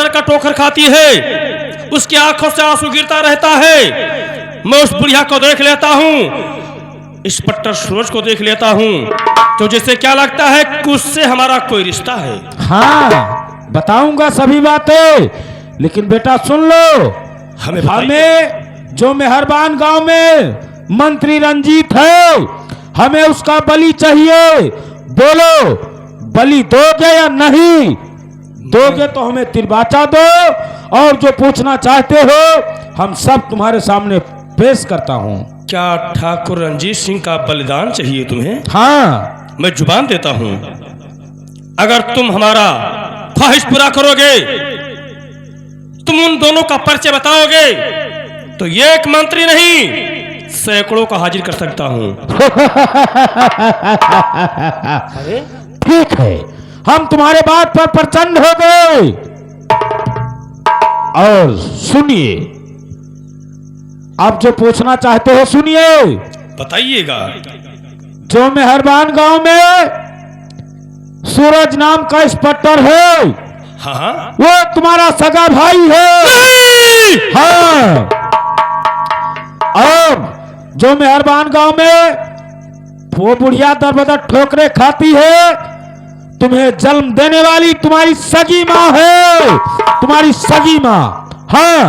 बदन का ठोकर खाती है, उसकी आंखों से आंसू गिरता रहता है। मैं उस बुढ़िया को देख लेता हूँ, इस पट्टर सूरज को देख लेता हूँ, तो जैसे क्या लगता है कि उससे हमारा कोई रिश्ता है। हाँ, बताऊंगा सभी बातें, लेकिन बेटा सुन लो। हमें जो मेहरबान गांव में मंत्री रंजीत है, हमें उसका बलि चाहिए। बोलो, बलि दोगे या नहीं? दोगे तो हमें तिरबाचा दो, और जो पूछना चाहते हो हम सब तुम्हारे सामने पेश करता हूँ। क्या ठाकुर रंजीत सिंह का बलिदान चाहिए तुम्हें? हाँ, मैं जुबान देता हूँ, अगर तुम हमारा ख्वाहिश पूरा करोगे, तुम उन दोनों का परिचय बताओगे, तो एक मंत्री नहीं सैकड़ों का हाजिर कर सकता हूँ। ठीक है, हम तुम्हारे बात पर प्रसन्न हो गए। और सुनिए, आप जो पूछना चाहते हो सुनिए। बताइएगा। जो मेहरबान गांव में सूरज नाम का इंस्पेक्टर है, हाँ, वो तुम्हारा सगा भाई है। हाँ, और जो मेहरबान गांव में वो बुढ़िया दर बदर ठोकरे खाती है, तुम्हें जन्म देने वाली तुम्हारी सगी माँ है, तुम्हारी सगी माँ। हाँ,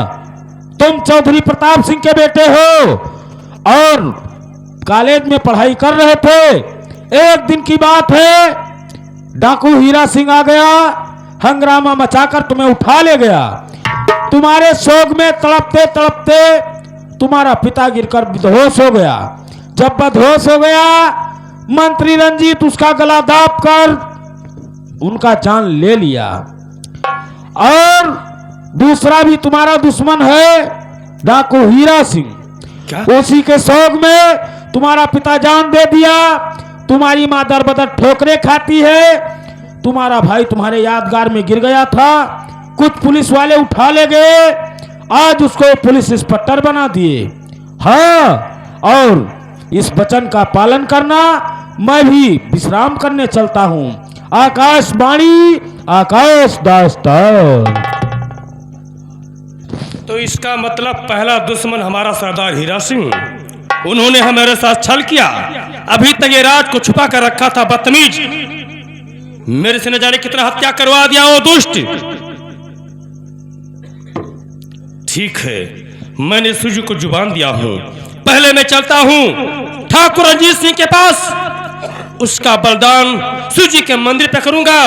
तुम चौधरी प्रताप सिंह के बेटे हो और कॉलेज में पढ़ाई कर रहे थे। एक दिन की बात है, डाकू हीरा सिंह आ गया, हंगामा मचाकर तुम्हें उठा ले गया। तुम्हारे शोक में तड़पते तड़पते तुम्हारा पिता गिरकर बेहोश हो गया। जब बेहोश हो गया, मंत्री रंजीत उसका गला दाब कर उनका जान ले लिया। और दूसरा भी तुम्हारा दुश्मन है, डाकू हीरा सिंह। उसी के शौक में तुम्हारा पिता जान दे दिया। तुम्हारी माँ दर बदर ठोकरे खाती है। तुम्हारा भाई तुम्हारे यादगार में गिर गया था, कुछ पुलिस वाले उठा ले गए, आज उसको पुलिस इंस्पेक्टर बना दिए। हाँ, और इस वचन का पालन करना, मैं भी विश्राम करने चलता हूँ। आकाशवाणी, आकाश दास्तान। तो इसका मतलब पहला दुश्मन हमारा सरदार हीरा सिंह, उन्होंने हमारे साथ छल किया। अभी तक ये राज को छुपा कर रखा था, बदतमीज। मेरे से न जाने कितना हत्या करवा दिया वो दुष्ट। ठीक है, मैंने सूजी को जुबान दिया हूं, पहले मैं चलता हूं ठाकुर रंजीत सिंह के पास, उसका बलिदान सूजी के मंदिर पे करूंगा।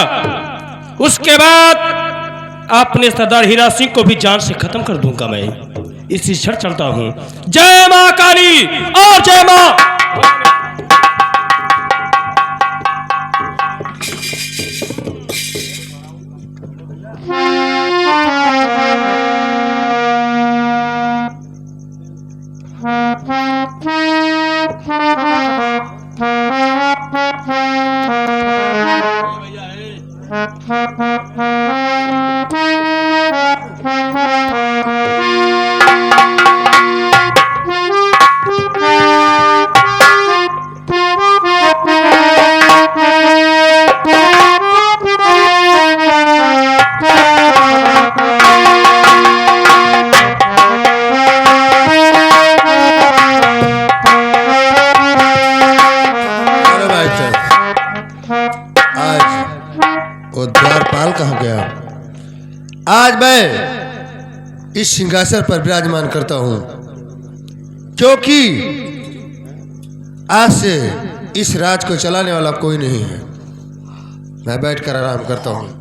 उसके बाद अपने सरदार हीरा सिंह को भी जान से खत्म कर दूंगा। मैं इसी क्षण चलता हूं। जय मां काली और जय मां। द्वारपाल कहाँ गया? आज मैं इस सिंहासन पर विराजमान करता हूं, क्योंकि आज से इस राज को चलाने वाला कोई नहीं है। मैं बैठकर आराम करता हूं।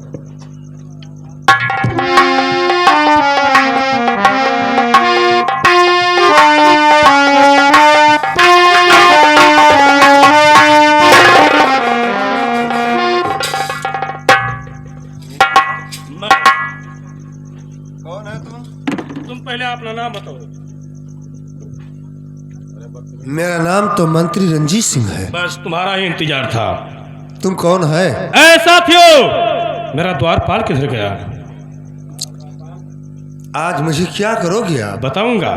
कौन है तुम पहले अपना नाम बताओ। मेरा नाम तो मंत्री रंजीत सिंह है। बस तुम्हारा ही इंतजार था। तुम कौन है? ऐ साथियों, मेरा द्वारपाल किधर गया? आज मुझे क्या करोगे आप? बताऊंगा।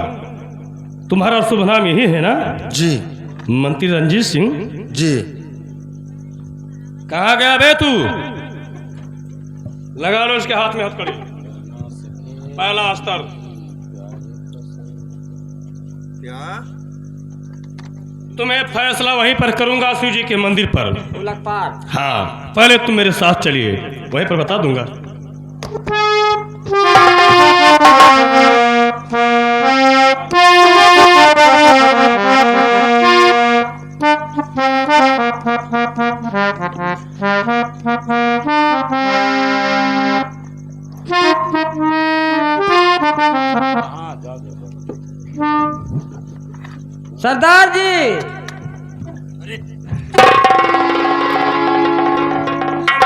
तुम्हारा शुभ नाम यही है ना? जी। मंत्री रंजीत सिंह जी। कहाँ गया बे तू? लगा लो इसके हाथ में हथकड़ी। पहला अस्तर। क्या? तुम्हें फैसला वहीं पर करूंगा, शिव जी के मंदिर पर। हाँ, पहले तुम मेरे साथ चलिए, वहीं पर बता दूंगा। सरदार जी,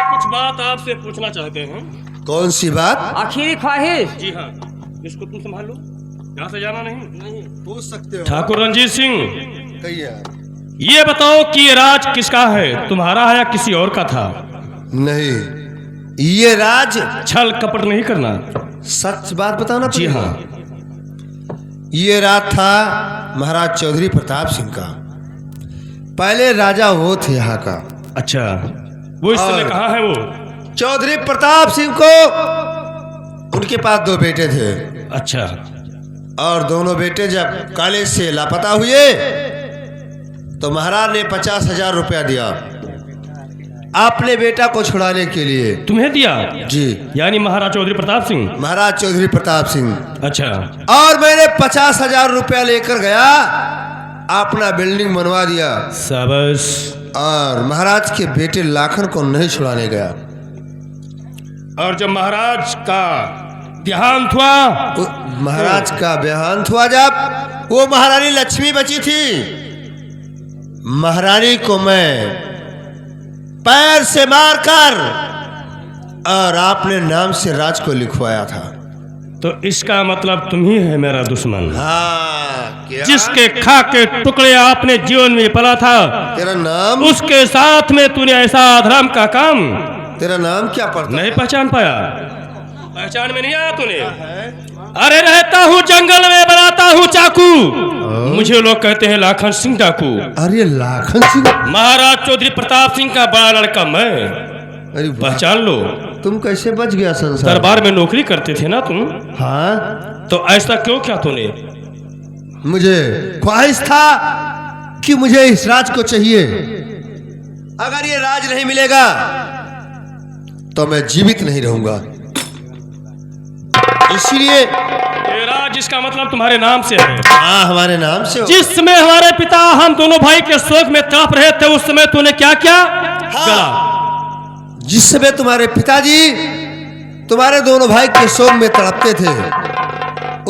कुछ बात आपसे पूछना चाहते हैं। कौन सी बात? आखिरी ख्वाहिश। जी हाँ, इसको तुम संभाल लो, यहाँ से जाना नहीं। पूछ सकते हो। ठाकुर रंजीत सिंह, कहिए। ये बताओ कि ये राज किसका है, तुम्हारा है या किसी और का था? नहीं, ये राज छल कपट नहीं करना। सच बात बताना जी पड़ेगा। हाँ। ये राज था महाराज चौधरी प्रताप सिंह का। पहले राजा वो थे यहाँ का। अच्छा, वो इस समय और- कहाँ है वो? चौधरी प्रताप सिंह को उनके पास 2 बेटे थे, अच्छा, और दोनों बेटे जब कॉलेज से लापता हुए तो महाराज ने 50,000 रुपया दिया अपने बेटा को छुड़ाने के लिए। तुम्हें दिया? जी, यानी महाराज चौधरी प्रताप सिंह। महाराज चौधरी प्रताप सिंह। अच्छा, और मैंने 50,000 रुपया लेकर गया, अपना बिल्डिंग बनवा दिया, शाबाश। और महाराज के बेटे लाखन को नहीं छुड़ाने गया। और जब महाराज का देहांत हुआ, महाराज का देहांत हुआ जब, वो महारानी लक्ष्मी बची थी, महारानी को मैं पैर से मारकर और आपने नाम से राज को लिखवाया था। तो इसका मतलब तुम ही है मेरा दुश्मन। हाँ, क्या? जिसके खा के टुकड़े आपने जीवन में पला था, तेरा नाम? उसके साथ में तूने ऐसा अधर्म का काम। तेरा नाम क्या पड़ता? नहीं पहचान पाया? पहचान में नहीं आया तूने? अरे रहता हूँ जंगल में, बनाता हूँ चाकू, मुझे लोग कहते हैं लाखन सिंह डाकू। अरे लाखन सिंह? महाराज चौधरी प्रताप सिंह का बड़ा लड़का मैं। अरे वाह, पहचान लो। तुम कैसे बच गया संसार? दरबार में नौकरी करते थे ना तुम? हाँ, तो ऐसा क्यों क्या तूने? मुझे ख्वाहिश था कि मुझे इस राज को चाहिए। अगर ये राज नहीं मिलेगा तो मैं जीवित नहीं रहूंगा। इसलिए ये राज जिसका मतलब तुम्हारे नाम से है। हाँ, हमारे नाम से हो। जिस समय हमारे पिता हम दोनों भाई के शोक में तड़प रहे थे, उस समय तूने क्या किया? गला। जिस समय तुम्हारे पिताजी तुम्हारे दोनों भाई के शोक में तड़पते थे,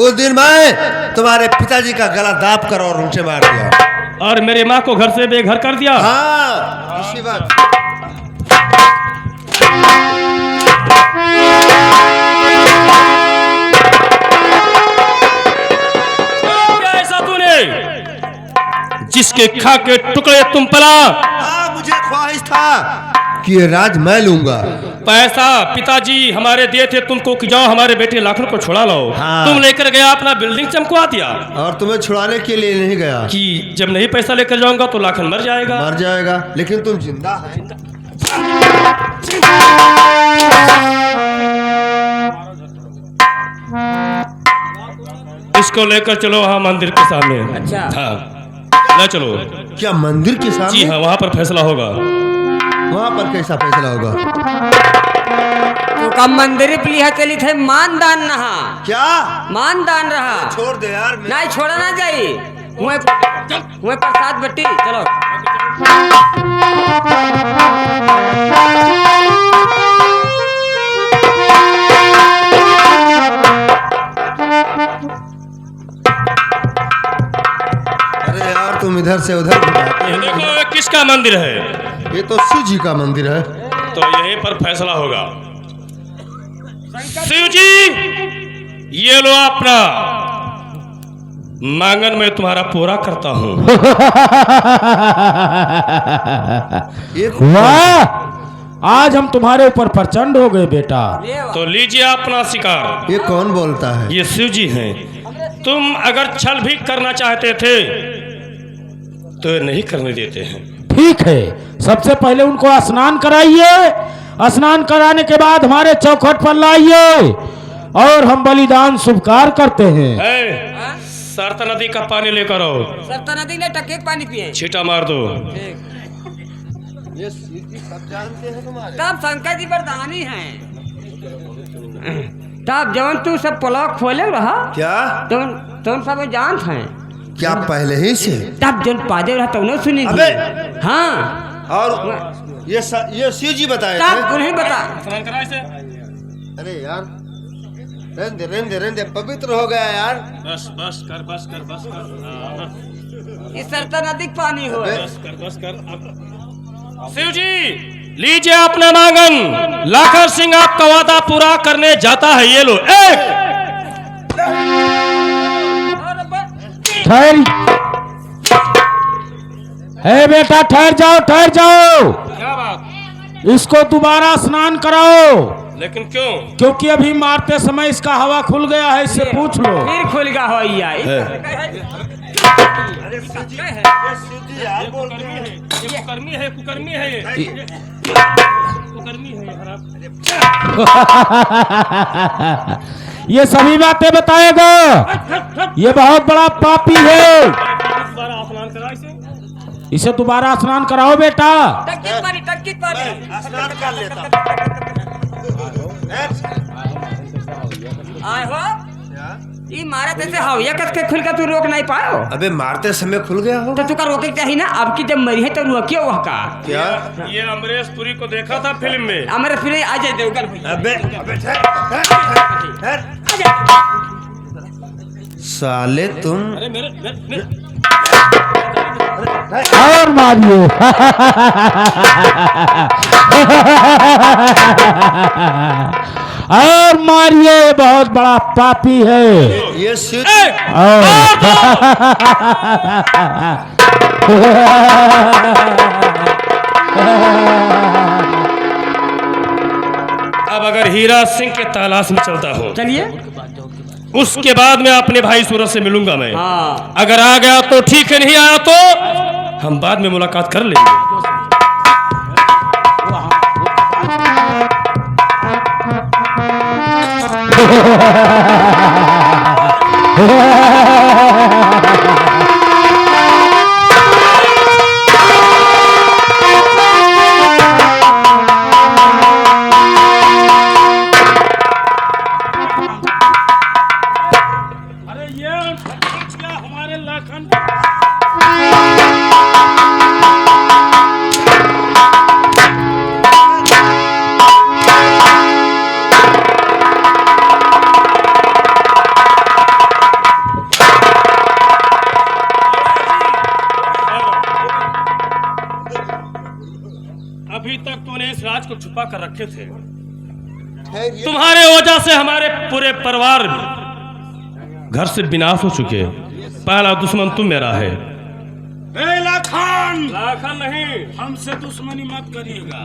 उस दिन मैं तुम्हारे पिताजी का गला दाब कर और उनसे मार दिया। और मेरे माँ को घर से बेघर कर दिया। हाँ, इसी बात। क्या ऐसा तूने, जिसके खा के टुकड़े तुम पला? हाँ, मुझे ख्वाहिश था कि ये राज मैं लूंगा। पैसा पिताजी हमारे दिए थे तुमको कि जाओ हमारे बेटे लाखन को छुड़ा लाओ। हाँ। तुम लेकर गया, अपना बिल्डिंग चमकवा दिया और तुम्हें छुड़ाने के लिए नहीं गया कि जब नहीं पैसा लेकर जाऊंगा तो लाखन मर जाएगा। मर जाएगा, लेकिन तुम जिंदा है। इसको लेकर चलो वहाँ मंदिर के सामने। अच्छा। हाँ, ले चलो। क्या मंदिर के जी सामने? हाँ, वहाँ पर फैसला होगा। वहाँ पर कैसा फैसला होगा? तो कब मंदिर पे चली थे, मानदान नहा, क्या? मानदान रहा। छोड़ दे यार। नहीं छोड़ा ना जाई। हुए प्रसाद बट्टी चलो। अरे यार, तुम इधर से उधर घुमाते ये हो। देखो ये किसका मंदिर है? ये तो शिव जी का मंदिर है। तो यहीं पर फैसला होगा। शिव जी, ये लो अपना मांगन में तुम्हारा पूरा करता हूँ। ये वाह, आज हम तुम्हारे ऊपर प्रचंड हो गए बेटा। तो लीजिए अपना शिकार। ये कौन बोलता है? ये शिव जी हैं। तुम अगर छल भी करना चाहते थे तो ये नहीं करने देते हैं। ठीक है, सबसे पहले उनको स्नान कराइए, स्नान कराने के बाद हमारे चौखट पर लाइए, और हम बलिदान स्वीकार करते हैं। हाँ? सरता नदी का पानी लेकर आओ, सरता नदी ने टके पानी पिए। छीटा मार दो। ये सीधी सब जानते हैं तुम्हारे। तब शंकर जी वरदानी हैं। तब जवन तू सब पलक खोले रहा क्या तुम सब जानत हैं। क्या पहले ही से? तब जन पादे रहा तब न सुनी अबे! हाँ और ये शिव जी बताए तब थे। उन्हें बता। स्नान करा इसे। अरे यार रहने दे पवित्र हो गया यार। बस बस कर बस कर बस कर। इस सरता नदी के पानी हो। बस कर बस कर। शिव जी लीजिए अपना मांगन। लाखर सिंह आपका वादा पूरा करने जाता है। ये लो एक। ठहर, हे बेटा ठहर जाओ, ठहर जाओ। क्या बात? इसको दोबारा स्नान कराओ, लेकिन क्यों? क्योंकि अभी मारते समय इसका हवा खुल गया है, इससे पूछ लो। फिर खुल गया हो या कुकर्मी है, कुकर्मी है ये। कुकर्मी है ये हराम। ये सभी बातें बताएगा। ये बहुत बड़ा पापी है। दोबारा स्नान करा इसे। इसे दोबारा स्नान कराओ बेटा। टंकी पानी स्नान कर लेता। आए हो ये मारे तैसे हविया कस के खुल के तू रोक नहीं पायो। अबे मारते समय खुल गया हो। तो तुका रोके चाहिए ना। अब की जब मरी है तो रोकियो वह का। क्या? ये अमरीश पुरी को देखा था फिल्म में। हमारे फिर अजय देवगन भैया। अबे साले तुम। अरे मेरे और मारियो। और मारिए, बहुत बड़ा पापी है ये शिव अब अगर हीरा सिंह के तलाश में चलता हूँ, चलिए उसके बाद मैं अपने भाई सूरज से मिलूंगा मैं। हाँ। अगर आ गया तो ठीक है, नहीं आया तो हम बाद में मुलाकात कर लेंगे। अरे ये हमारे लाखन अभी तक तूने इस राज को छुपा कर रखे थे। तुम्हारे वजह से हमारे पूरे परिवार घर से विनाश हो चुके। पहला दुश्मन तुम मेरा है। लाखन, लाखन नहीं, हमसे दुश्मनी मत करिएगा।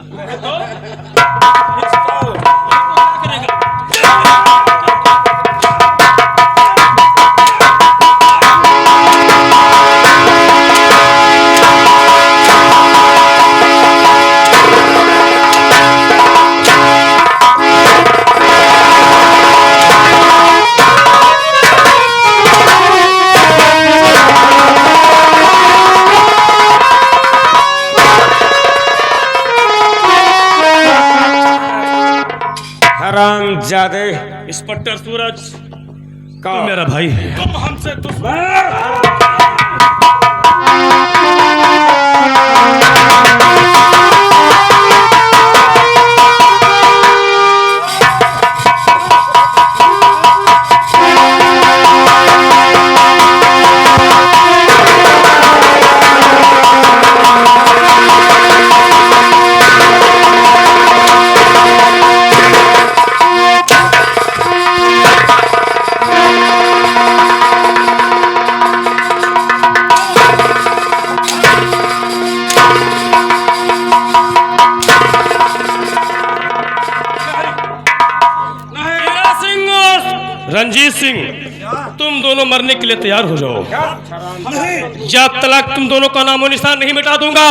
हरामजादे इंस्पेक्टर सूरज का तू मेरा भाई है। तुम हमसे दुश्मन। हीरा सिंह और रंजीत सिंह, तुम दोनों मरने के लिए तैयार हो जाओ। जब तक तुम दोनों का नामो निशान नहीं मिटा दूंगा,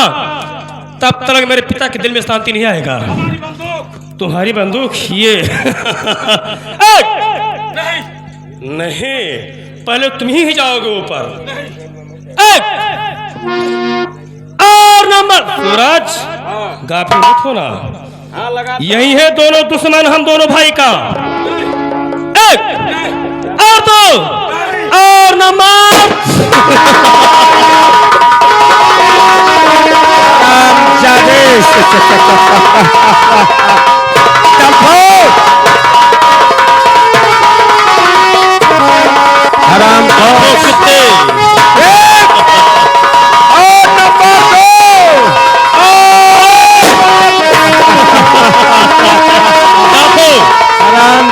तब तक मेरे पिता के दिल में शांति नहीं आएगा। तुम्हारी बंदूक ये नहीं, पहले तुम ही जाओगे ऊपर। और नंबर सूरज गाफिल मत होना, यही है दोनों दुश्मन हम दोनों भाई का। और दो और नंबर हराम कुत्ते और नंबर 2 हराम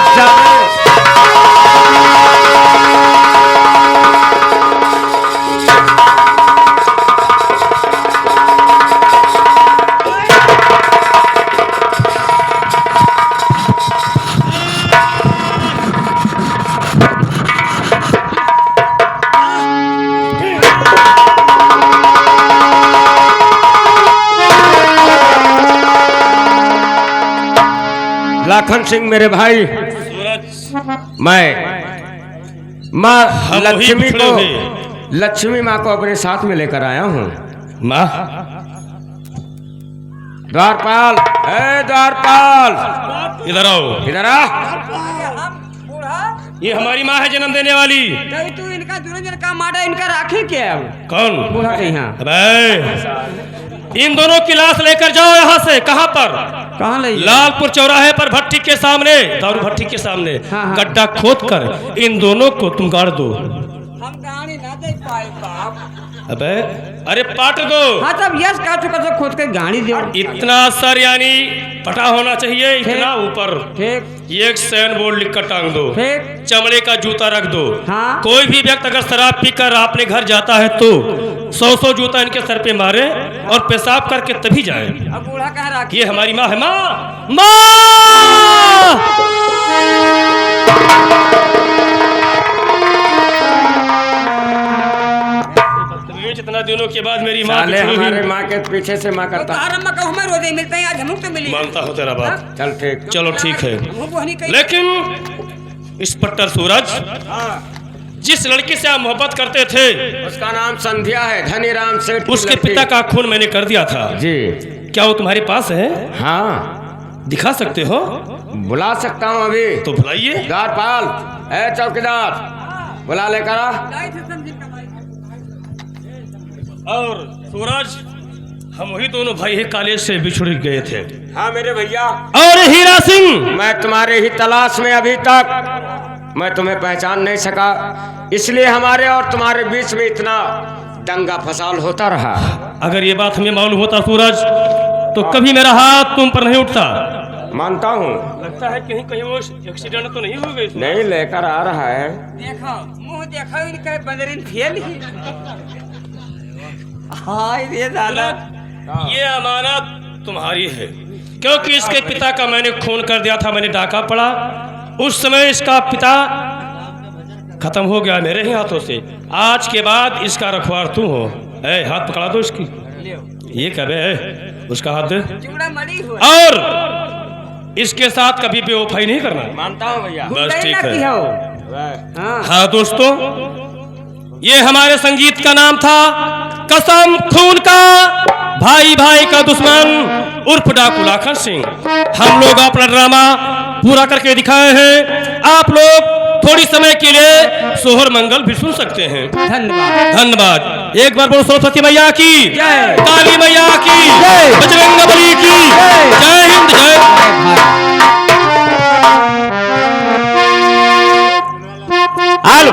लाखन सिंह मेरे भाई, मैं माँ हम वही लक्ष्मी बिछड़े को हुए। लक्ष्मी माँ को अपने साथ में लेकर आया हूँ। माँ द्वारपाल, द्वारपाल इधर आओ। इधर आ। ये हमारी माँ है जन्म देने वाली। तू इनका दुर्जन का माड़ा इनका राखे क्या अब? कौन? बूढ़ा के यहाँ। अबे इन दोनों की लाश लेकर जाओ यहाँ से। कहाँ पर? कहाँ ले? लालपुर चौराहे पर भट्टी के सामने, दारू भट्टी के सामने हाँ। गड्ढा खोद कर इन दोनों को तुम गाड़ दो। हम गाड़ी ना दे पाए बाप। अबे अरे पाट दो। हाँ तब यस का चुका तो खोद के गाड़ी दो। इतना सर यानी पटा होना चाहिए, इतना ऊपर ठीक एक सैन बोर्ड लिख कर टांग दो, ठीक। चमड़े का जूता रख दो। हाँ। कोई भी व्यक्ति अगर शराब पीकर अपने घर जाता है तो 100 जूता इनके सर पे मारे और पेशाब करके तभी जाए। अब बूढ़ा कह रहा ये हमारी माँ है। माँ माँ इतना दिनों के बाद मेरी माँ साले बिछड़ी हुई। हमारे माँ के पीछे से माँ करता। हमें रोजे मिलते हैं, आज हम तो मिली। मानता हो तेरा बात। चल ठीक। चलो ठीक है, लेकिन लेकिन इस पट्टर सूरज जिस लड़की से आप मोहब्बत करते थे उसका नाम संध्या है, धनीराम सेठ। उसके पिता का खून मैंने कर दिया था जी। क्या वो तुम्हारे पास है? हाँ दिखा सकते हो? बुला सकता हूँ अभी। तो बुलाइए। द्वारपाल, चौकीदार बुला लेकर आ। और सूरज हम वही दोनों भाई है कॉलेज से बिछुड़ गए थे। हाँ मेरे भैया। और हीरा सिंह मैं तुम्हारे ही तलाश में, अभी तक मैं तुम्हें पहचान नहीं सका, इसलिए हमारे और तुम्हारे बीच में इतना दंगा फसाल होता रहा। अगर ये बात हमें मालूम होता सूरज तो कभी मेरा हाथ तुम पर नहीं उठता। मानता हूँ। लगता है कहीं कहीं वो एक्सीडेंट तो नहीं हो गई? नहीं, लेकर आ रहा है। देखो मुंह देखो इनका बंदरीन फेल ही। हाँ ये दादा, ये अमानत तुम्हारी है, क्योंकि इसके पिता का मैंने खून कर दिया था। मैंने डाका पड़ा उस समय, इसका पिता खत्म हो गया मेरे ही हाथों से। आज के बाद इसका रखवार तू हो। हाथ पकड़ा दो इसकी। ये कब है? उसका हाथ दे। चूड़ा मड़ी हुआ। और इसके साथ कभी बेवफाई नहीं करना। मानता हूँ भैया। बस ठीक की है। हो। हाँ दोस्तों, ये हमारे संगीत का नाम था कसम खून का, भाई भाई का दुश्मन उर्फ डाकू लाखन सिंह। हम लोग अपना ड्रामा पूरा करके दिखाए हैं। आप लोग थोड़ी समय के लिए सोहर मंगल भी सुन सकते हैं। धन्यवाद। धन्यवाद। एक बार बोलो सरस्वती मैया की जय। काली मैया की जय। बजरंगबली की जय हिंद जय। आलो